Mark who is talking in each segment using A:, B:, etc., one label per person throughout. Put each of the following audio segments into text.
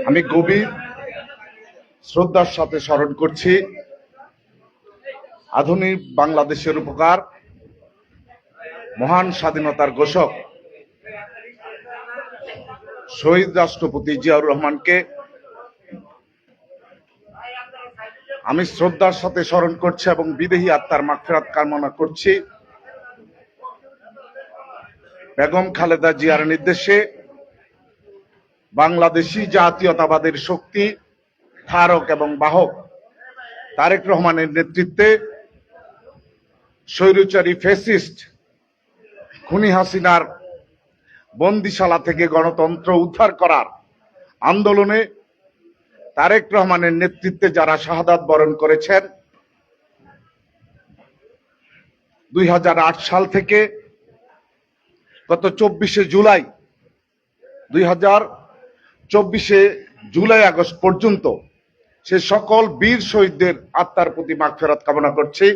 A: আমি গভীর শ্রদ্ধার সাথে স্মরণ করছি আধুনিক বাংলাদেশের উপকার মহান স্বাধীনতার ঘোষক শহীদ রাষ্ট্রপতি জিয়াউর রহমানকে। আমি শ্রদ্ধার সাথে স্মরণ করছি এবং বিদেহী আত্মার মাগফিরাত কামনা করছি। বেগম খালেদা জিয়ার নির্দেশে বাংলাদেশি জাতীয়তাবাদের শক্তি ধারক এবং বাহক তারেক রহমানের নেতৃত্বে স্বৈরাচারী ফ্যাসিস্ট খুনি হাসিনার বন্দিশালা থেকে গণতন্ত্র উদ্ধার করার আন্দোলনে তারেক রহমানের নেতৃত্বে যারা শাহাদাত বরণ করেছেন 2008 সাল থেকে গত 24শে জুলাই 2024 জুলাই আগস্ট পর্যন্ত সে সকল বীর শহীদদের আত্মার প্রতি মাগফিরাত কামনা করছি।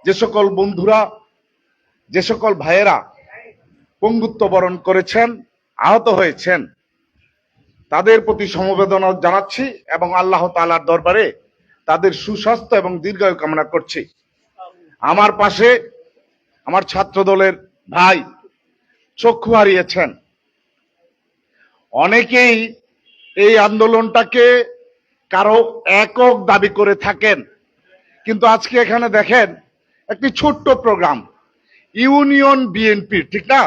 A: যে সকল বন্ধুরা, যে সকল ভাইয়েরা পঙ্গুত্ব বরণ করেছেন, আহত হয়েছেন, তাদের প্রতি সমবেদনা জানাচ্ছি এবং আল্লাহ তাআলার দরবারে তাদের সুস্বাস্থ্য এবং দীর্ঘায়ু কামনা করছি। আমার পাশে আমার ছাত্র দলের ভাই চক্ষু হারিয়েছেন। অনেকেই এই আন্দোলনটাকে কারো একক দাবি করে থাকেন, কিন্তু আজকে এখানে দেখেন একটি ছোট্ট প্রোগ্রাম ইউনিয়ন বিএনপি, ঠিক না?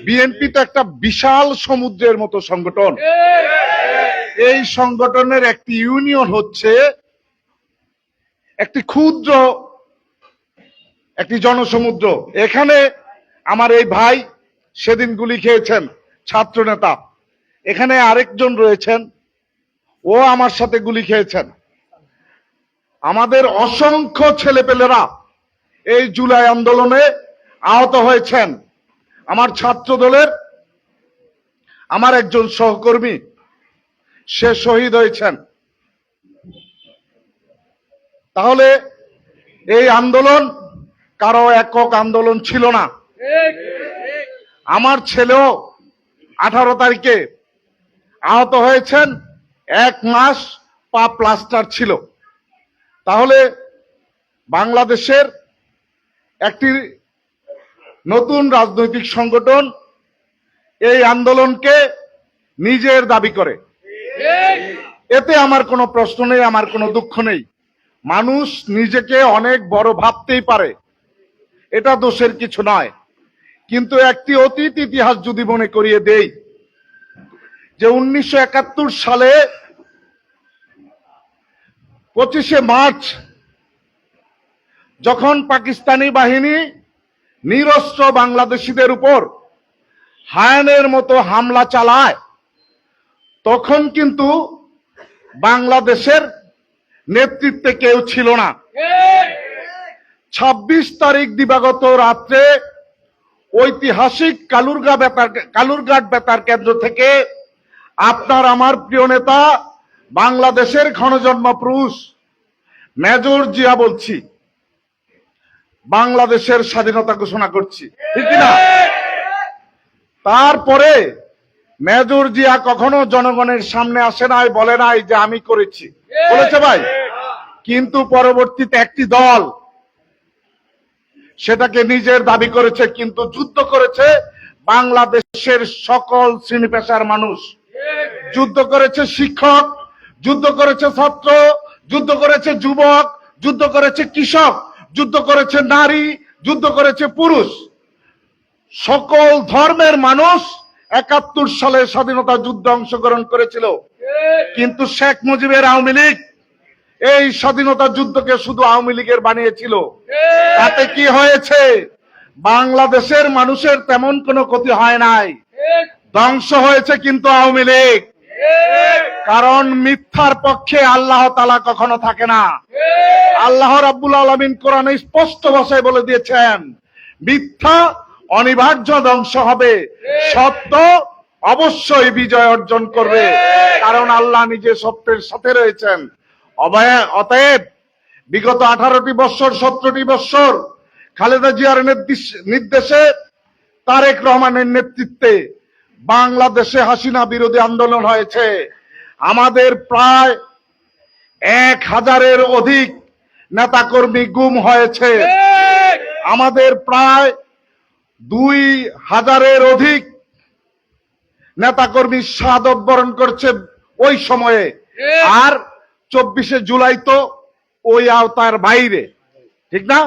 A: বিএনপি তো একটা বিশাল সমুদ্রের মতো সংগঠন। এই সংগঠনের একটি ইউনিয়ন হচ্ছে একটি ক্ষুদ্র একটি জনসমুদ্র। এখানে আমার এই ভাই সেদিন গুলি খেয়েছেন, ছাত্র নেতা। এখানে আরেকজন রয়েছেন, ও আমার সাথে গুলি খেয়েছেন। আমাদের অসংখ্য ছেলেপেলেরা এই জুলাই আন্দোলনে আহত হয়েছেন। আমার ছাত্র দলের আমার একজন সহকর্মী সে শহীদ হয়েছেন। তাহলে এই আন্দোলন কারো একক আন্দোলন ছিল না। আমার ছেলেও 18 তারিখে আহত হয়েছেন, 1 মাস পা প্লাস্টার ছিল। তাহলে বাংলাদেশের একটি নতুন রাজনৈতিক সংগঠন এই আন্দোলনকে নিজের দাবি করে, এতে আমার কোনো প্রশ্ন নেই, আমার কোনো দুঃখ নেই। মানুষ নিজেকে অনেক বড় ভাবতেই পারে, এটা দোষের কিছু নয়। কিন্তু একটি অতীত ইতিহাস যদি মনে করিয়ে দেই যে 1971 সালে 25শে মার্চ যখন পাকিস্তানি বাহিনী নিরস্ত্র বাংলাদেশিদের উপর হায়ানের মতো হামলা চালায়, তখন কিন্তু বাংলাদেশের নেতৃত্বে কেউ ছিল না। 26 তারিখ দিবাগত রাত্রে ঐতিহাসিক কালুরঘাট বেতার কেন্দ্র থেকে আপনার আমার প্রিয় নেতা বাংলাদেশের ক্ষণজন্ম পুরুষ মেজর জিয়া বলছি, বাংলাদেশের স্বাধীনতা ঘোষণা করছি, ঠিক না? তারপরে মেজর জিয়া কখনো জনগণের সামনে আসে নাই, বলে নাই যে আমি করেছি, বলেছে ভাই? কিন্তু পরবর্তীতে একটি দল সেটাকে নিজের দাবি করেছে, কিন্তু যুদ্ধ করেছে বাংলাদেশের সকল শ্রেণী পেশার মানুষ। যুদ্ধ করেছে শিক্ষক, যুদ্ধ করেছে ছাত্র, যুদ্ধ করেছে যুবক, যুদ্ধ করেছে কৃষক, যুদ্ধ করেছে নারী, যুদ্ধ করেছে পুরুষ। সকল ধর্মের মানুষ 71 সালে স্বাধীনতা যুদ্ধে অংশগ্রহণ করেছিল। কিন্তু শেখ মুজিবের আওয়ামী লীগ এই স্বাধীনতা যুদ্ধকে শুধু আওয়ামী লীগের বানিয়েছিল। তাতে কি হয়েছে? বাংলাদেশের মানুষের তেমন কোনো ক্ষতি হয় নাই, ধ্বংস হয়েছে কিন্তু আওয়ামী লীগ। কারণ মিথ্যার পক্ষে আল্লাহ তাআলা কখনো থাকে না। আল্লাহ রাব্বুল আলামিন কোরআনে স্পষ্ট ভাষায় বলে দিয়েছেন, মিথ্যা অনিবার্য ধ্বংস হবে, সত্য অবশ্যই বিজয় অর্জন করবে, কারণ আল্লাহ নিজে সত্যের সাথে রয়েছেন। অতএব বিগত 18টি বছর 17টি বছর খালেদা জিয়ার নির্দেশে তারেক রহমানের নেতৃত্বে বাংলাদেশে হাসিনা বিরোধী আন্দোলন হয়েছে। আমাদের প্রায় 1000-এর অধিক নেতাকর্মী গুম হয়েছে। আমাদের প্রায় 2000-এর অধিক নেতাকর্মী শাহাদত বরণ করছে ওই সময়ে। আর 24শে জুলাই তো ওই আওতার বাইরে, ঠিক না?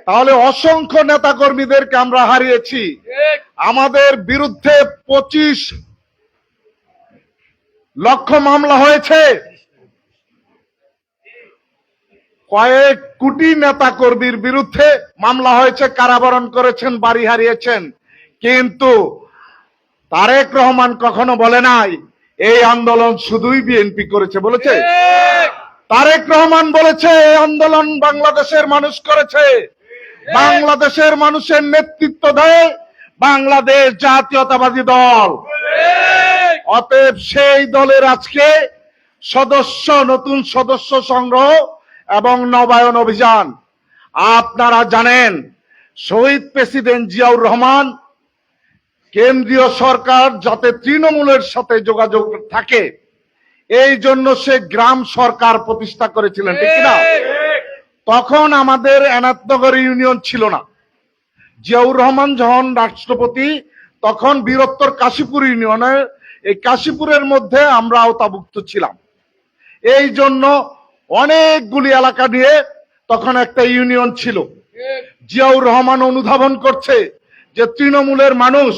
A: তাহলে অসংখ্য নেতাকর্মীদেরকে আমরা হারিয়েছি। আমাদের বিরুদ্ধে 25 লক্ষ মামলা হয়েছে। কয়েক কোটি নেতাকর্মীর বিরুদ্ধে মামলা হয়েছে, কারাবরণ করেছেন, বাড়ি হারিয়েছেন। কিন্তু তারেক রহমান কখনো বলে নাই এই আন্দোলন শুধুই বিএনপি করেছে, বলেছে? তারেক রহমান বলেছে এই আন্দোলন বাংলাদেশের মানুষ করেছে। বাংলাদেশের মানুষের নেতৃত্ব দেয় বাংলাদেশ জাতীয়তাবাদী দল। অতএব সেই দলের আজকে নতুন সদস্য সংগ্রহ এবং নবায়ন অভিযান। আপনারা জানেন শহীদ প্রেসিডেন্ট জিয়াউর রহমান কেন্দ্রীয় সরকার যাতে তৃণমূলের সাথে যোগাযোগ থাকে এই জন্য সে গ্রাম সরকার প্রতিষ্ঠা করেছিলেন, ঠিক না? তখন আমাদের এনায়তনগর ইউনিয়ন ছিল না। জিয়াউর রহমান যখন রাষ্ট্রপতি তখন বীরত্তর কাশীপুর ইউনিয়নের, এই কাশীপুরের মধ্যে আমরা আওতাভুক্ত ছিলাম। এই জন্য অনেকগুলি এলাকা নিয়ে তখন একটা ইউনিয়ন ছিল। জিয়াউর রহমান অনুধাবন করছে যে তৃণমূলের মানুষ,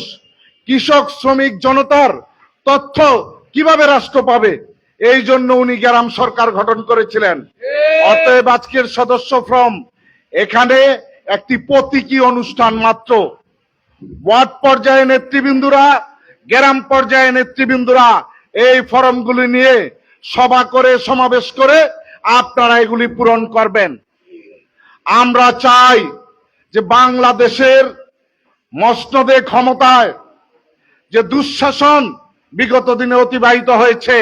A: কৃষক, শ্রমিক জনতার তথ্য কিভাবে রাষ্ট্র পাবে, এই জন্য উনি গ্রাম সরকার গঠন করেছিলেন। অতএব আজকের সদস্য ফর্ম এখানে একটি প্রতীকী অনুষ্ঠান মাত্র। ওয়ার্ড পর্যায়ে নেতৃবৃন্দরা, গ্রাম পর্যায়ে নেতৃবৃন্দরা এই ফরমগুলি নিয়ে সভা করে, সমাবেশ করে আপনারা এগুলি পূরণ করবেন। আমরা চাই যে বাংলাদেশের মসনদে ক্ষমতায় যে দুঃশাসন বিগত দিনে অতিবাহিত হয়েছে,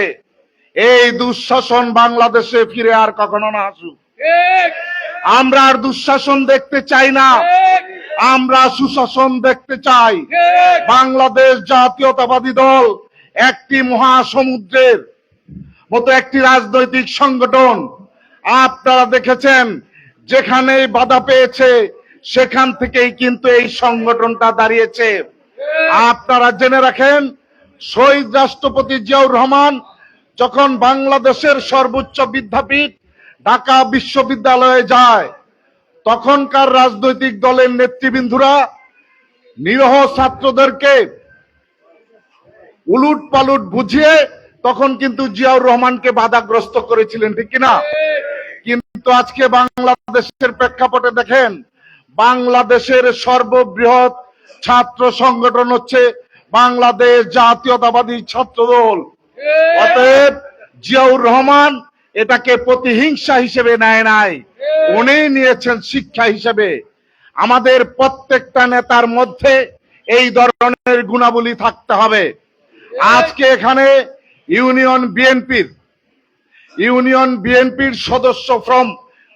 A: এই দুঃশাসন বাংলাদেশে ফিরে আর কখনো না আসুক। আমরা আর দুঃশাসন দেখতে চাই না, আমরা সুশাসন দেখতে চাই। বাংলাদেশ জাতীয়তাবাদী দল একটি মহাসমুদ্রের মতো একটি রাজনৈতিক সংগঠন। আপনারা দেখেছেন যেখানেই বাধা পেয়েছে সেখান থেকেই কিন্তু এই সংগঠনটা দাঁড়িয়েছে। আপনারা জেনে রাখেন শহীদ রাষ্ট্রপতি জিয়াউর রহমান যখন বাংলাদেশের সর্বোচ্চ বিদ্যাপীঠ ঢাকা বিশ্ববিদ্যালয়ে যায়, তখনকার রাজনৈতিক দলের নেতৃবৃন্দরা নিরহ ছাত্রদেরকে উলুট পালুট বুঝিয়ে তখন কিন্তু জিয়াউর রহমানকে বাধাগ্রস্ত করেছিলেন, ঠিক কিনা? কিন্তু আজকে বাংলাদেশের প্রেক্ষাপটে দেখেন বাংলাদেশের সর্ববৃহৎ ছাত্র সংগঠন হচ্ছে বাংলাদেশ জাতীয়তাবাদী ছাত্র দল। অতএব জিয়াউর রহমান এটাকে প্রতিহিংসা হিসেবে নেয় নাই, উনি নিয়েছেন শিক্ষা হিসেবে। আমাদের প্রত্যেকটা নেতার মধ্যে এই ধরনের গুণাবলী থাকতে হবে। আজকে এখানে ইউনিয়ন বিএনপির সদস্য ফর্ম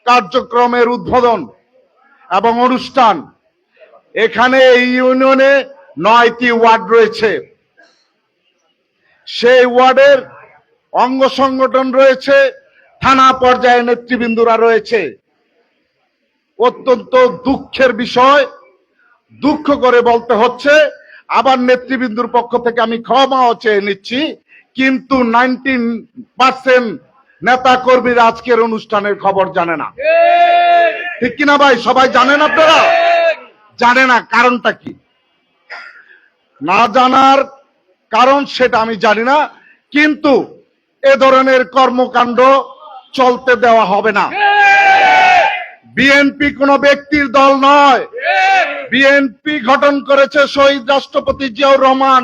A: কার্যক্রমের উদ্বোধন এবং অনুষ্ঠান। এখানে এই ইউনিয়নে 9টি ওয়ার্ড রয়েছে। সেই ওয়ার্ডের অঙ্গ সংগঠন রয়েছে, থানা পর্যায়ে নেতৃবৃন্দরা রয়েছে। অত্যন্ত দুঃখের বিষয়, দুঃখ করে বলতে হচ্ছে, আবার নেতৃবৃন্দুর পক্ষ থেকে আমি ক্ষমাও চেয়ে নিচ্ছি, কিন্তু 19% নেতা কর্মীরা আজকের অনুষ্ঠানের খবর জানে না, ঠিক কিনা ভাই? সবাই জানেন? আপনারা জানে না। কারণটা কি? না জানার কারণ সেটা আমি জানি না, কিন্তু এ ধরনের কর্মকাণ্ড চলতে দেওয়া হবে না। বিএনপি কোনো ব্যক্তির দল নয়। বিএনপি গঠন করেছে শহীদ রাষ্ট্রপতি জিয়াউর রহমান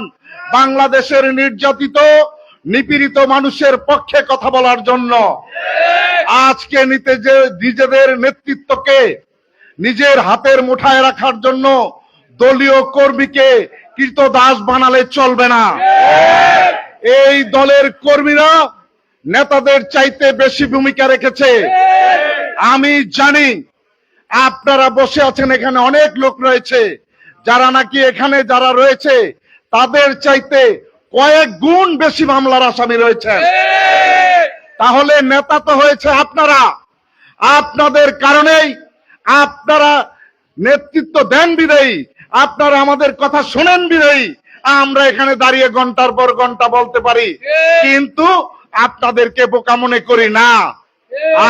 A: বাংলাদেশের নির্যাতিত, নিপীড়িত মানুষের পক্ষে কথা বলার জন্য। আজকে নিজেদের নেতৃত্বকে নিজের হাতের মুঠায় রাখার জন্য দলীয় কর্মীকে কৃতদাস বানালে চলবে না। এই দলের কর্মীরা নেতাদের চাইতে বেশি ভূমিকা রেখেছে। আমি জানি আপনারা বসে আছেন, এখানে অনেক লোক রয়েছে যারা নাকি এখানে যারা রয়েছে তাদের চাইতে কয়েক গুণ বেশি মামলার আসামি রয়েছেন। তাহলে নেতা তো হয়েছে আপনারা, আপনাদের কারণেই, আপনারা নেতৃত্ব দেন বিদায়ী, আপনারা আমাদের কথা শোনেন বিদায়ী আমরা এখানে দাঁড়িয়ে ঘন্টার পর ঘন্টা বলতে পারি, কিন্তু আপনাদেরকে বোকা মনে করি না।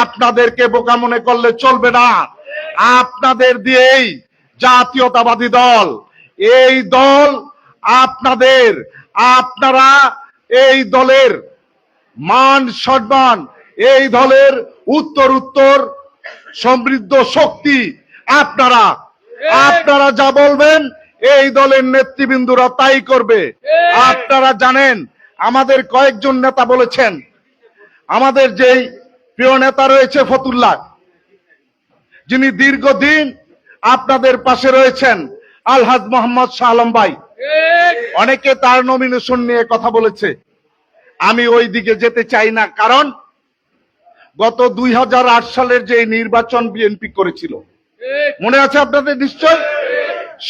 A: আপনাদেরকে বোকা মনে করলে চলবে না। আপনাদের দিয়েই জাতীয়তাবাদী দল, এই দল আপনাদের, আপনারা এই দলের মান সম্মান, এই দলের উত্তর সমৃদ্ধ শক্তি আপনারা। আপনারা যা বলবেন এই দলের নেতৃবৃন্দরা তাই করবে। আপনারা জানেন আমাদের কয়েকজন নেতা বলেছেন, আমাদের যেই প্রিয় নেতা রয়েছে ফতুল্লাহ, যিনি দীর্ঘদিন আপনাদের পাশে রয়েছেন, আলহাজ মোহাম্মদ শাহ আলম ভাই, অনেকে তার নমিনেশন নিয়ে কথা বলেছে। আমি ওই দিকে যেতে চাই না, কারণ গত 2008 সালের যে নির্বাচন বিএনপি করেছিল, মনে আছে আপনাদের নিশ্চয়,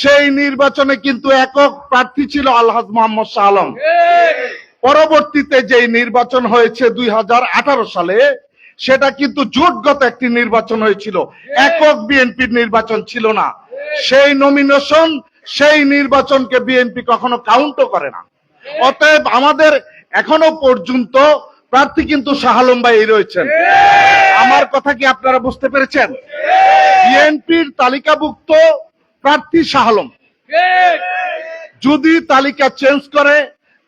A: সেই নির্বাচনে কিন্তু একক প্রার্থী ছিল আলহাজ মোহাম্মদ শাহ আলম। পরবর্তীতে যে নির্বাচন হয়েছে 2018 সালে, সেটা কিন্তু জোটগত একটি নির্বাচন হয়েছিল, একক বিএনপির নির্বাচন ছিল না। সেই নমিনেশন, সেই নির্বাচনকে বিএনপি কখনো কাউন্টও করে না। অতএব আমাদের এখনো পর্যন্ত প্রার্থী কিন্তু শাহ আলম ভাই রয়েছেন। আমার কথা কি আপনারা বুঝতে পেরেছেন? বিএনপির তালিকাভুক্ত প্রার্থী শাহ আলম। যদি তালিকা চেঞ্জ করে,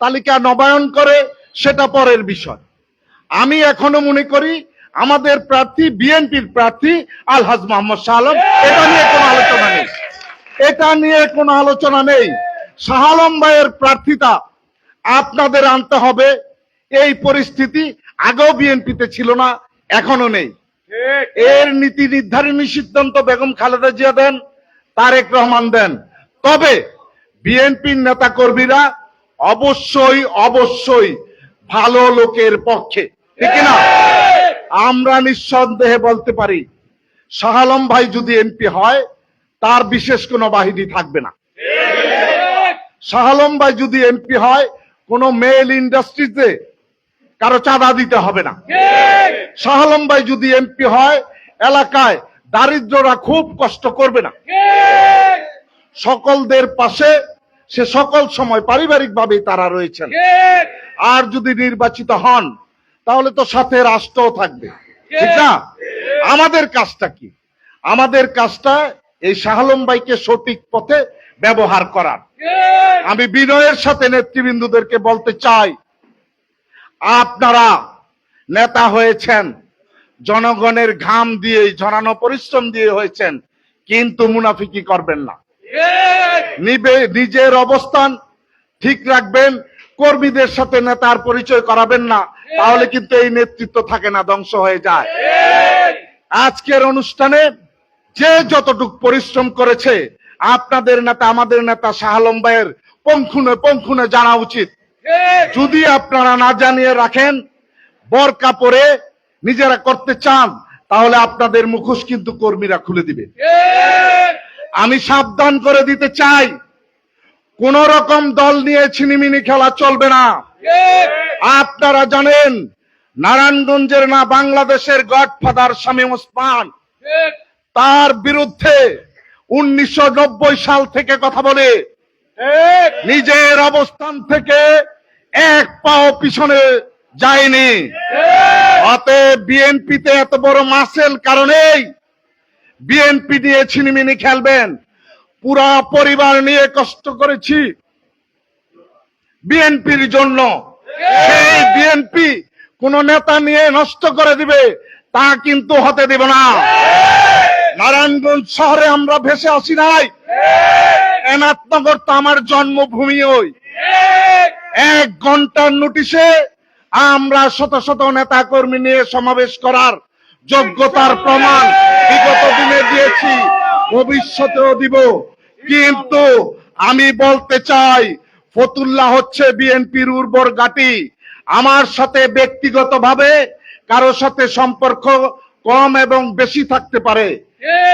A: তালিকা নবায়ন করে, সেটা পরের বিষয়। আমি এখনো মনে করি আমাদের প্রার্থী বিএনপির প্রার্থী আলহাজ মোহাম্মদ শাহ আলম। এটা নিয়ে কোনো আলোচনা নেই, এটা নিয়ে কোনো আলোচনা নেই। শাহ আলম ভাইয়ের প্রার্থিতা আপনাদের আনতে হবে। এই পরিস্থিতি আগেও বিএনপিতে ছিল না, এখনো নেই। এর নীতি নির্ধারণী সিদ্ধান্ত বেগম খালেদা জিয়া দেন, তারেক রহমান দেন। তবে বিএনপির নেতা কর্মীরা অবশ্যই অবশ্যই ভালো লোকের পক্ষে, ঠিক না? আমরা নিঃসন্দেহে বলতে পারি শাহ আলম ভাই যদি এমপি হয়, তার বিশেষ কোনো বাহিনী থাকবে না। শাহ আলম ভাই যদি এমপি হয়, কোন মেল ইন্ডাস্ট্রিতে কারো চাঁদা দিতে হবে না। শাহ আলম ভাই যদি এমপি হয়, এলাকায় দারিদ্ররা খুব কষ্ট করবে না। সকলদের পাশে সে সকল সময় পারিবারিক ভাবে তারা রয়েছেন। আর যদি নির্বাচিত হন, তাহলে তো সাথে রাষ্ট্রও থাকবে, ঠিক না? আমাদের কাজটা কি? আমাদের কাজটা এই শাহ আলম ভাইকে সঠিক পথে ব্যবহার করার। আমি বিনয়ের সাথে নেতৃবৃন্দদেরকে বলতে চাই, আপনারা নেতা হয়েছেন জনগণের ঘাম দিয়ে, ঝরানো পরিশ্রম দিয়ে হয়েছেন, কিন্তু মুনাফিকি করবেন না। নিজের অবস্থান ঠিক রাখবেন, কর্মীদের সাথে নেতার পরিচয় করাবেন না, তাহলে কিন্তু এই নেতৃত্ব থাকে না, ধ্বংস হয়ে যায়। আজকের অনুষ্ঠানে যে যতটুকু পরিশ্রম করেছে, আপনাদের নেতা, আমাদের নেতা শাহ আলম ভাইয়ের পঙ্খুনে পঙ্খুনে জানা উচিত। যদি আপনারা না জানিয়ে রাখেন, বরকা পরে নিজেরা করতে চান, তাহলে আপনাদের মুখোশ কিন্তু কর্মীরা খুলে দিবে। আমি সাবধান করে দিতে চাই, কোন রকম দল নিয়ে ছিনিমিনি খেলা চলবে না। আপনারা জানেন নারায়ণগঞ্জের না বাংলাদেশের গডফাদার শামীম ওসমান, তার বিরুদ্ধে 1990 সাল থেকে কথা বলে নিজের অবস্থান থেকে এক পাও পিছনে যায়নি। অতএব বিএনপিতে এত বড় মাসেল কারণেই বিএনপি নিয়ে ছিনিমিনি খেলবেন। পুরা পরিবার নিয়ে কষ্ট করেছি বিএনপির জন্য, সেই বিএনপি কোন নেতা নিয়ে নষ্ট করে দিবে তা কিন্তু হতে দেব না। নারায়ণগঞ্জ শহরে আমরা ভেসে আসি নাই, এনাথনগর তো আমার জন্মভূমি। ওই 1 ঘন্টার নোটিশে আমরা শত শত নেতা কর্মী নিয়ে সমাবেশ করার যোগ্যতার প্রমাণ বিগত দিনে দিয়েছি, ভবিষ্যতেও দিব। কিন্তু আমি বলতে চাই, ফতুল্লাহ হচ্ছে বিএনপির উর্বর ঘাঁটি। আমার সাথে ব্যক্তিগতভাবে কারো সাথে সম্পর্ক কম এবং বেশি থাকতে পারে,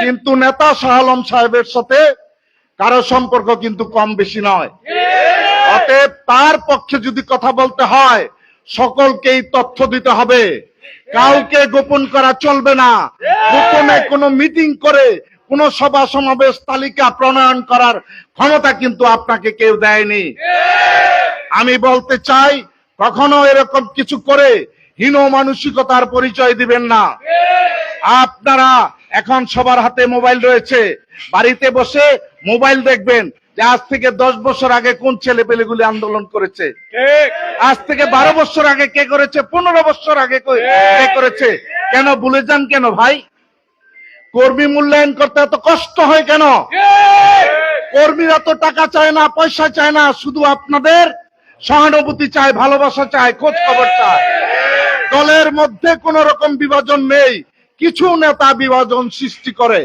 A: কিন্তু নেতা শাহ আলম সাহেবের সাথে কারো সম্পর্ক কিন্তু কম বেশি নয়। অতএব তার পক্ষে যদি কথা বলতে হয় সকলকেই তথ্য দিতে হবে, কাউকে গোপন করা চলবে না। গোপনে কোনো মিটিং করে কোন সভা সমাবেশ তালিকা প্রণয়ন করার ক্ষমতা কিন্তু আপনাকে কেউ দেয়নি। আমি বলতে চাই, কখনো এরকম কিছু করে হীন মানসিকতার পরিচয় দিবেন না। আপনারা এখন সবার হাতে মোবাইল রয়েছে, বাড়িতে বসে মোবাইল দেখবেন যে আজ থেকে 10 বছর আগে কোন ছেলে পেলেগুলি আন্দোলন করেছে, আজ থেকে 12 বছর আগে কে করেছে, 15 বছর আগে কে করেছে। কেন ভুলে যান কেন ভাই? কর্মী মূল্যায়ন করতে এত কষ্ট হয় কেন? কর্মীরা তো টাকা চায় না, পয়সা চায় না, শুধু আপনাদের সহানুভূতি চায়, ভালোবাসা চায়, খোঁজ খবর চায়। দলের মধ্যে কোন রকম বিভাজন নেই, কিছু নেতা বিভাজন সৃষ্টি করে।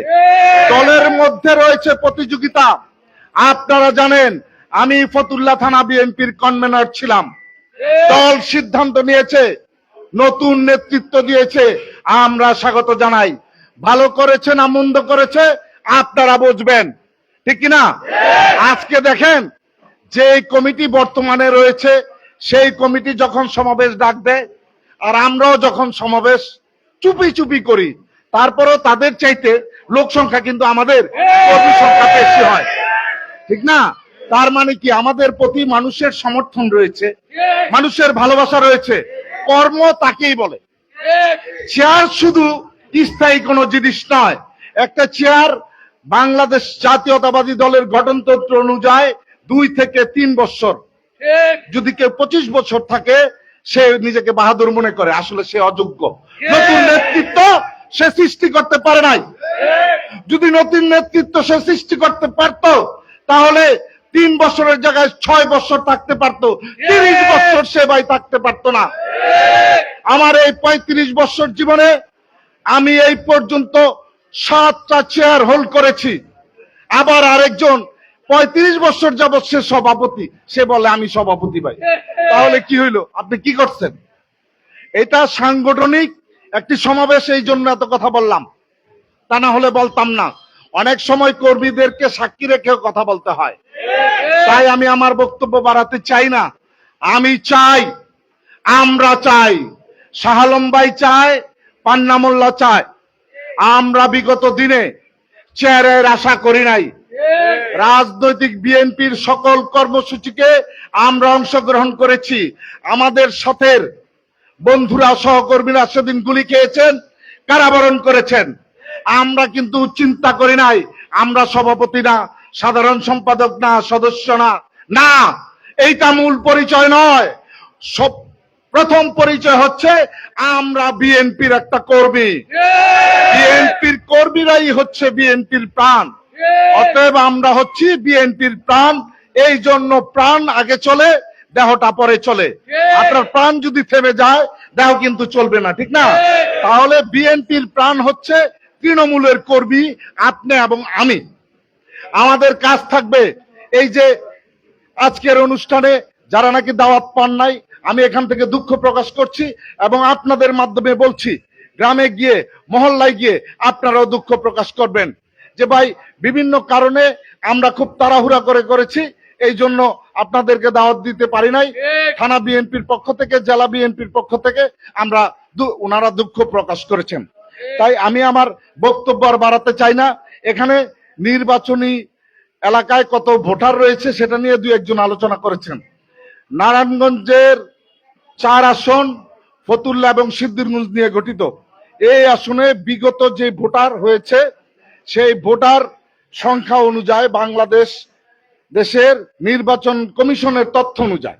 A: দলের মধ্যে রয়েছে প্রতিযোগিতা। আপনারা জানেন আমি ফতুল্লা থানা বিএনপির কনভেনর ছিলাম। দল সিদ্ধান্ত নিয়েছে, নতুন নেতৃত্ব দিয়েছে, আমরা স্বাগত জানাই। ভালো করেছে না মন্দ করেছে আপনারা বুঝবেন, ঠিক কিনা? আজকে দেখেন যে কমিটি বর্তমানে রয়েছে, সেই কমিটি যখন সমাবেশ ডাক দেয় আর আমরাও যখন সমাবেশ চুপি চুপি করি, তারপরেও তাদের চাইতে লোক সংখ্যা কিন্তু আমাদের কর্মী সংখ্যা বেশি হয়, ঠিক না? তার মানে কি আমাদের প্রতি মানুষের সমর্থন রয়েছে, মানুষের ভালোবাসা রয়েছে। কর্ম তাকেই বলে। চেয়ার শুধু স্থায়ী কোনো জিনিস নয়। একটা চেয়ার বাংলাদেশ জাতীয়তাবাদী দলের গঠনতন্ত্র অনুযায়ী 2 থেকে 3 বছর। যদি কেউ 25 বছর থাকে সে নিজেকে বাহাদুর মনে করে, আসলে সে অযোগ্য। নতুন নেতৃত্ব সে সৃষ্টি করতে পারে নাই। যদি নতুন নেতৃত্ব সে সৃষ্টি করতে পারত তাহলে 3 বছরের জায়গায় 6 বছর থাকতে পারত, 30 বছর সে ভাই থাকতে পারত না। আমার এই 35 বছর জীবনে আমি এই পর্যন্ত 7টা চেয়ার হোল্ড করেছি। আবার আরেকজন 35 বছর যাবৎ সে সভাপতি, সে বলে আমি সভাপতি ভাই। তাহলে কি হইলো? আপনি কি করছেন? এটা সাংগঠনিক একটি সমাবেশ, এই জন্য এত কথা বললাম, তা না হলে বলতাম না। অনেক সময় কর্মীদেরকে সাক্ষী রেখেও কথা বলতে হয়। তাই আমি আমার বক্তব্য বাড়াতে চাই না। আমি চাই, আমরা চাই, শাহ আলম ভাই চায়, পান্না মোল্লা চায়। আমরা বিগত দিনে চেয়ারের আশা করি নাই। রাজনৈতিক বিএনপির সকল কর্মসূচিকে আমরা অংশগ্রহণ করেছি। আমাদের সাথের বন্ধুরা, সহকর্মীরা সেদিন গুলি খেয়েছেন, কারাবরণ করেছেন। আমরা কিন্তু চিন্তা করি নাই আমরা সভাপতি না, সাধারণ সম্পাদক না, সদস্য না। না, এইটা মূল পরিচয় নয়। সব প্রথম পরিচয় হচ্ছে আমরা বিএনপির একটা কর্মী। বিএনপির কর্মীরাই হচ্ছে বিএনপির প্রাণ। অতএব আমরা হচ্ছি বিএনপির প্রাণ। এই জন্য প্রাণ আগে চলে, দেহটা পরে চলে। আপনার প্রাণ যদি থেমে যায় দেহ কিন্তু চলবে না, ঠিক না? তাহলে বিএনপির প্রাণ হচ্ছে তৃণমূলের কর্মী, আপনি এবং আমি। আমাদের কাজ থাকবে এই যে আজকের অনুষ্ঠানে যারা নাকি দাওয়াত পান নাই, আমি এখান থেকে দুঃখ প্রকাশ করছি এবং আপনাদের মাধ্যমে বলছি, গ্রামে গিয়ে, মহল্লায় গিয়ে আপনারাও দুঃখ প্রকাশ করবেন যে ভাই বিভিন্ন কারণে আমরা খুব তাড়াহুড়া করেছি, এই জন্য আপনাদেরকে দাওয়াত দিতে পারি নাই। থানা বিএনপির পক্ষ থেকে, জেলা বিএনপির পক্ষ থেকে আমরা ওনারা দুঃখ প্রকাশ করেছেন। তাই আমি আমার বক্তব্য আর বাড়াতে চাই না। এখানে নির্বাচনী এলাকায় কত ভোটার রয়েছে সেটা নিয়ে 2-1 আলোচনা করেছেন। নারায়ণগঞ্জের 4 আসন ফতুল্লা এবং সিদ্ধিরগঞ্জ নিয়ে গঠিত। এই আসনে বিগত যে ভোটার হয়েছে সেই ভোটার সংখ্যা অনুযায়ী বাংলাদেশ দেশের নির্বাচন কমিশনের তথ্য অনুযায়ী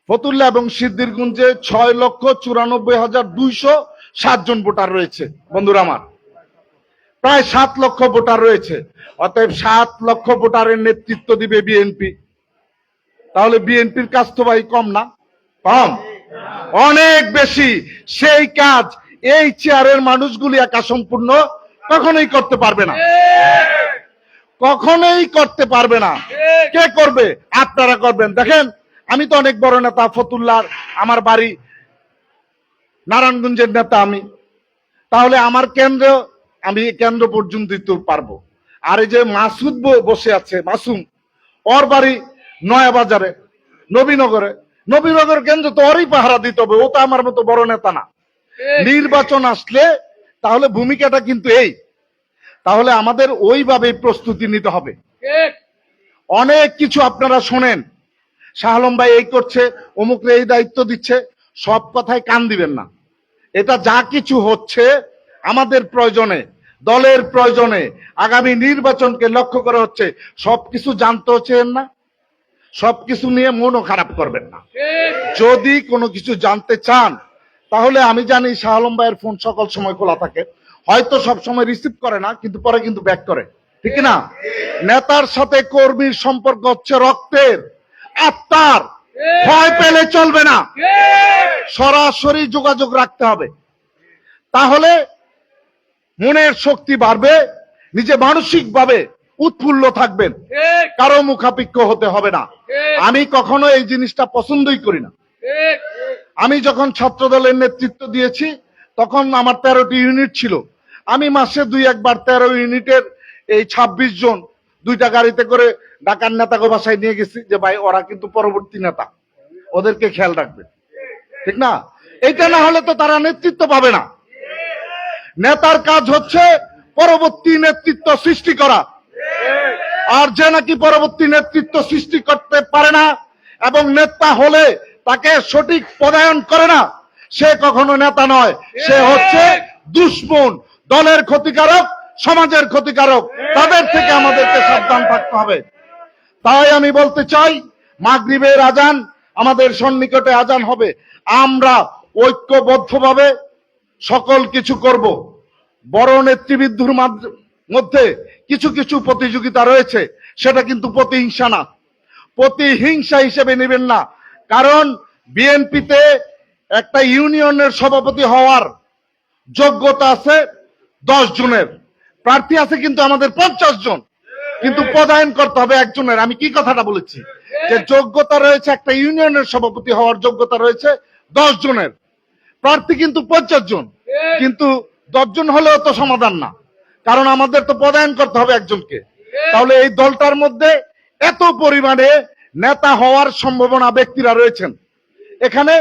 A: ফতুল্লা এবং সিদ্ধিরগঞ্জে 6,94,207 জন ভোটার রয়েছে। বন্ধুরা আমার, প্রায় 7 লক্ষ ভোটার রয়েছে। অতএব 7 লক্ষ ভোটারের নেতৃত্ব দিবে বিএনপি। তাহলে বিএনপির কাজ তো ভাই কম না? কম, অনেক বেশি। সেই কাজ এই চেয়ারের মানুষগুলি একা সম্পূর্ণ কখনোই করতে পারবে না, কখনোই করতে পারবে না। কে করবে? আপনারা করবেন। দেখেন, আমি তো অনেক বড় নেতা, ফতুল্লার আমার বাড়ি, নারায়ণগঞ্জের নেতা আমি। তাহলে আমার কেন্দ্র, আমি কেন্দ্র পর্যন্ত দিতে পারবো। আর এই যে মাসুদ বসে আছে, মাসুম, ওর বাড়ি নয়া বাজারে, নবীনগরে। নবীনগর কেন্দ্র তো ওরই পাহারা দিতে হবে, ও তো আমার মতো বড় নেতা না। নির্বাচন আসলে তাহলে ভূমিকাটা কিন্তু এই, তাহলে আমাদের ওইভাবে প্রস্তুতি নিতে হবে। অনেক কিছু আপনারা শোনেন, শাহ আলম ভাই এই করছে, অমুকরে এই দায়িত্ব দিচ্ছে, সব কথায় কান দিবেন না। এটা যা কিছু হচ্ছে আমাদের প্রয়োজনে, দলের প্রয়োজনে, আগামী নির্বাচনকে লক্ষ্য করে হচ্ছে। সবকিছু জানতে হচ্ছেন না, সবকিছু নিয়ে মনও খারাপ করবেন না। যদি কোনো কিছু জানতে চান তাহলে আমি জানি শাহ আলম ভাইয়ের ফোন সকল সময় খোলা থাকে, হয়তো সব সময় রিসিভ করে না, কিন্তু পরে কিন্তু ব্যাক করে, ঠিক না? নেতার সাথে কর্মীর সম্পর্ক হচ্ছে রক্তের, আত্মার। ভয় পেলে চলবে না, সরাসরি যোগাযোগ রাখতে হবে। তাহলে মনের শক্তি বাড়বে, নিজে মানসিক ভাবে উৎফুল্ল থাকবেন, কারো মুখাপেক্ষ হতে হবে না। আমি কখনো এই জিনিসটা পছন্দই করি না। আমি যখন ছাত্র দলের নেতৃত্ব দিয়েছি তখন আমার 13টি ইউনিট ছিল। আমি মাসে 2-1 বার 13 ইউনিটের এই 26 জন 2টা গাড়িতে করে ঢাকার নেতাকে বাসায় নিয়ে গেছি, যে ভাই ওরা কিন্তু পরবর্তী নেতা, ওদেরকে খেয়াল রাখবে, ঠিক না? এটা না হলে তো তারা নেতৃত্ব পাবে না। নেতার কাজ হচ্ছে পরবর্তী নেতৃত্ব সৃষ্টি করা, আর যে নাকি পরবর্তী নেতৃত্ব সৃষ্টি করতে পারে না এবং নেতা হলে তাকে সঠিক পদায়ন করে না, সে কখনো নেতা নয়, সে হচ্ছে দুশমন, দলের ক্ষতিকারক, সমাজের ক্ষতিকারক। তাদের থেকে আমাদেরকে সাবধান থাকতে হবে। তাই আমি বলতে চাই, মাগরিবের আজান আমাদের সন্নিকটে আজান হবে, আমরা ঐক্যবদ্ধভাবে সকল কিছু করব। বড় নেতৃবৃন্দুর মধ্যে কিছু কিছু প্রতিযোগিতা রয়েছে, সেটা কিন্তু প্রতিহিংসা না, প্রতিহিংসা হিসেবে নেবেন না। কারণ বিএনপিতে একটা ইউনিয়নের সভাপতি হওয়ার যোগ্যতা আছে 10 জনের, প্রার্থী আছে কিন্তু আমাদের 50 জন, কিন্তু পদায়ন করতে হবে একজনের। আমি কি কথাটা বলেছি, যে যোগ্যতা রয়েছে একটা ইউনিয়নের সভাপতি হওয়ার যোগ্যতা রয়েছে 10 জনের, প্রার্থী কিন্তু 50 জন, কিন্তু 10 জন হলেও তো সমাধান না, কারণ আমাদের তো পদায়ন করতে হবে একজনকে। তাহলে এই দলটার মধ্যে এত পরিমাণে নেতা হওয়ার সম্ভাবনা ব্যক্তিরা রয়েছেন, এখানে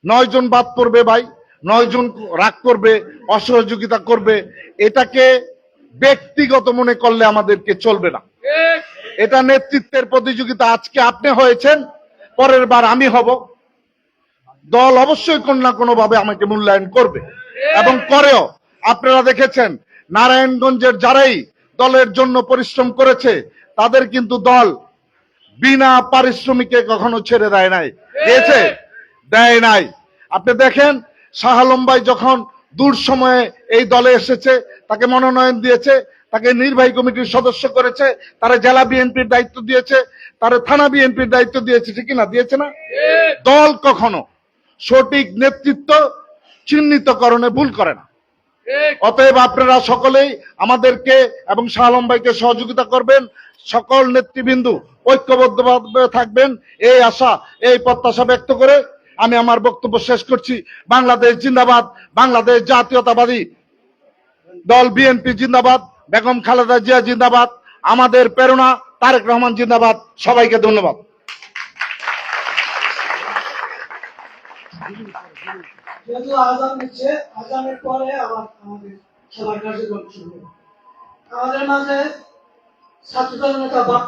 A: 9 জন বাদ পড়বে ভাই, 9 জন রাগ করবে, অসহযোগিতা করবে, এটাকে ব্যক্তিগত মনে করলে আমাদেরকে চলবে না। এটা নেতৃত্বের প্রতিযোগিতা। আজকে আপনি হয়েছেন, পরের বার আমি হব। দল অবশ্যই কোন না কোনো ভাবে আমাকে মূল্যায়ন করবে এবং করেও। আপনারা দেখেছেন নারায়ণগঞ্জের যারাই দলের জন্য পরিশ্রম করেছে তাদের কিন্তু দল বিনা পারিশ্রমিকে কখনো ছেড়ে দেয় নাই, দিয়েছে? দেয় নাই। আপনি দেখেন শাহ আলম ভাই যখন দূর সময়ে এই দলে এসেছে, তাকে মনোনয়ন দিয়েছে, তাকে নির্বাহী কমিটির সদস্য করেছে, তারা জেলা বিএনপির দায়িত্ব দিয়েছে, তারা থানা বিএনপির দায়িত্ব দিয়েছে, ঠিক না? দিয়েছে না? দল কখনো সঠিক নেতৃত্ব চিহ্নিতকরণে ভুল করে না। অতএব আপনারা সকলেই আমাদেরকে এবং শাহ আলম ভাইকে সহযোগিতা করবেন, সকল নেতৃবৃন্দ ঐক্যবদ্ধভাবে থাকবেন, এই আশা, এই প্রত্যাশা ব্যক্ত করে আমি আমার বক্তব্য শেষ করছি। বাংলাদেশ জিন্দাবাদ, বাংলাদেশ জাতীয়তাবাদী দল বিএনপি জিন্দাবাদ, বেগম খালেদা জিয়া জিন্দাবাদ, আমাদের প্রেরণা তারেক রহমান জিন্দাবাদ। সবাইকে ধন্যবাদ।
B: যেহেতু আজান দিচ্ছে, আজানের পরে আবার আমাদের সবার কার্যক্রম শুরু হবে। আমাদের মাঝে ছাত্রদল নেতা